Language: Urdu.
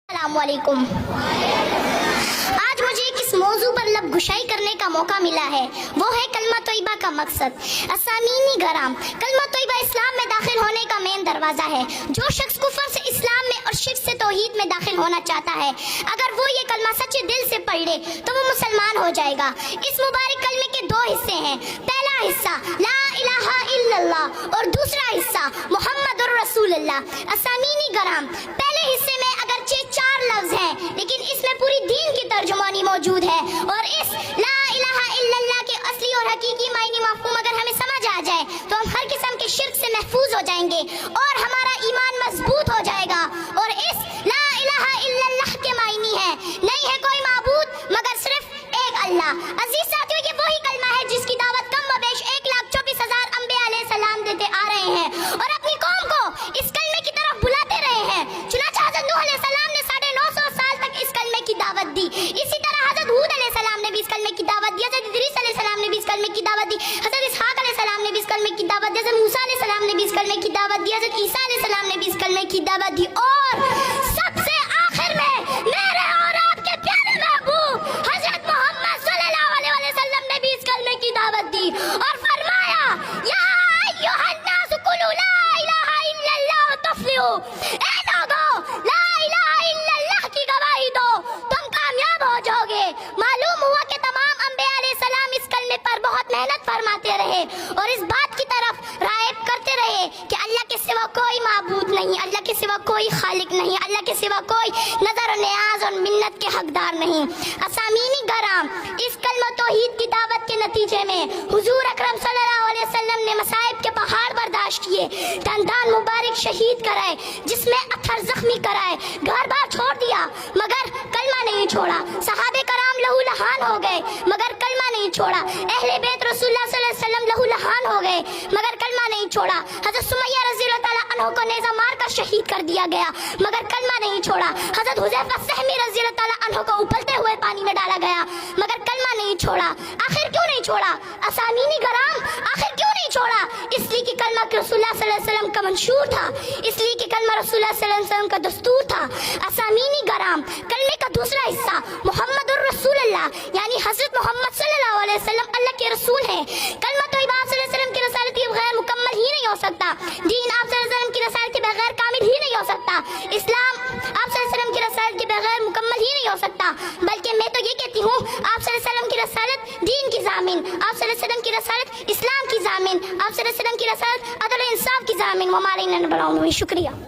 السلام علیکم۔ آج مجھے کس موضوع پر لب گشائی کرنے کا موقع ملا ہے وہ ہے کلمہ طیبہ کا مقصد۔ اسامینی گرام، کلمہ طیبہ اسلام میں داخل ہونے کا مین دروازہ ہے۔ جو شخص کفر سے اسلام میں اور شرک سے توحید میں داخل ہونا چاہتا ہے، اگر وہ یہ کلمہ سچے دل سے پڑھ لے تو وہ مسلمان ہو جائے گا۔ اس مبارک کلمے کے دو حصے ہیں۔ پہلا حصہ لا الہ الا اللہ اور دوسرا حصہ محمد الرسول اللہ۔ اسامینی گرام، پہلے حصے میں اگرچہ 4 لفظ ہیں لیکن اس میں پوری دین کی ترجمانی موجود ہے، اور اس لا الہ الا اللہ کے اصلی اور حقیقی معنی مفہوم اگر ہمیں سمجھ آ جائے تو ہم ہر قسم کے شرک سے محفوظ ہو جائیں گے اور ہمارا ایمان مضبوط ہو جائے گا۔ اور اس لا الہ الا اللہ کے معنی ہے نہیں ہے کوئی معبود مگر صرف ایک اللہ۔ عزیز ساتھیوں، یہ وہی کلمہ ہے جس کی دعوت کم و بیش 1,24,000 انبیاء علیہ السلام دیتے آ رہے ہیں اور اپنی قوم کو اس کلمے کی طرف بلاتے رہے ہیں۔ چنانچہ حضرت نوح علیہ السلام نے 950 سال تک اس کلمے کی دعوت دی۔ اسی طرح حضرت ہود علیہ السلام نے بھی اس کلمے کی دعوت دی، حضرت ادریس علیہ السلام نے بھی اس کلمے کی دعوت دی، حضرت اسحاق علیہ السلام نے بھی اس کلمے کی دعوت دی، حضرت موسیٰ علیہ السلام نے بھی اس کلمے کی دعوت دی، حضرت عیسیٰ علیہ السلام نے بھی اس کلمے کی دعوت دی، اور سب سے آخر میں میرے اور آپ کے پیارے محبوب حضرت محمد صلی اللہ علیہ وسلم نے بھی اس کلمے کی دعوت دی اور فرمایا یا ایھا الناس قولوا لا الہ الا اللہ تفلحوا۔ اے لوگو، لا الہ الا اللہ کی گواہی دو، تم کامیاب ہو جاؤ گے۔ معلوم ہوا کہ تمام انبیاء علیہ السلام اس کلمے پر بہت محنت فرماتے رہے اور اس بات کی طرف راغب کرتے رہے کہ اللہ کے سوا کوئی معبود نہیں، اللہ کے سوا کوئی خالق نہیں، اللہ کے سوا کوئی نظر و نیاز اور منت کے حقدار نہیں۔ اسامینی گرام، اس کلمہ توحید کی دعوت کے نتیجے میں حضور اکرم صلی اللہ علیہ وسلم نے مصائب کے پہاڑ برداشت کیے، دندان مبارک شہید کرائے، جسم اتھر زخمی کرائے، گھر بار چھوڑ دیا مگر کلمہ نہیں چھوڑا، صحابہ کرام لہو لہان ہو گئے مگر کلمہ نہیں چھوڑا، اہل بیت رسول اللہ صلی اللہ علیہ وسلم لہو لہان ہو گئے مگر کلمہ نہیں چھوڑا، حضرت سمیہ رضی اللہ تعالیٰ عنہ کو نیزہ مار کر شہید کر دیا گیا مگر کلمہ نہیں چھوڑا، حضرت حذیفہ سہمی رضی اللہ تعالیٰ عنہ کو ابلتے ہوئے پانی میں ڈالا گیا مگر کلمہ نہیں چھوڑا۔ آخر کیوں نہیں چھوڑا؟ اسامینی گرام، آخر کیوں نہیں چھوڑا؟ اس لیے کہ کلمہ رسول اللہ صلی اللہ علیہ وسلم کا منشور تھا، اس لیے کہ کلمہ رسول اللہ صلی اللہ علیہ وسلم کا دستور تھا۔ اسامینی گرام، کلمے کا دوسرا حصہ محمد الرسول اللہ، یعنی حضرت محمد صلی اللہ علیہ وسلم اللہ کے رسول ہیں۔ کلمہ طیبہ آپ صلی اللہ علیہ وسلم کی رسالت کے بغیر مکمل ہی نہیں ہو سکتا، دین آپ صلی اللہ علیہ وسلم کی رسالت کے بغیر کامل ہی نہیں ہو سکتا، اسلام آپ صلی اللہ علیہ وسلم کی رسالت کے بغیر مکمل ہی نہیں ہو سکتا، بلکہ میں تو یہ کہتی ہوں آپ صلی اللہ علیہ وسلم کی رسالت دین کی ضامن، آپ صلی اللہ علیہ وسلم کی رسالت اسلام کی ضامن، آپ صلی اللہ علیہ وسلم کی رسالت عدل و انصاف کی ضامن، وہ ہمارے شکریہ۔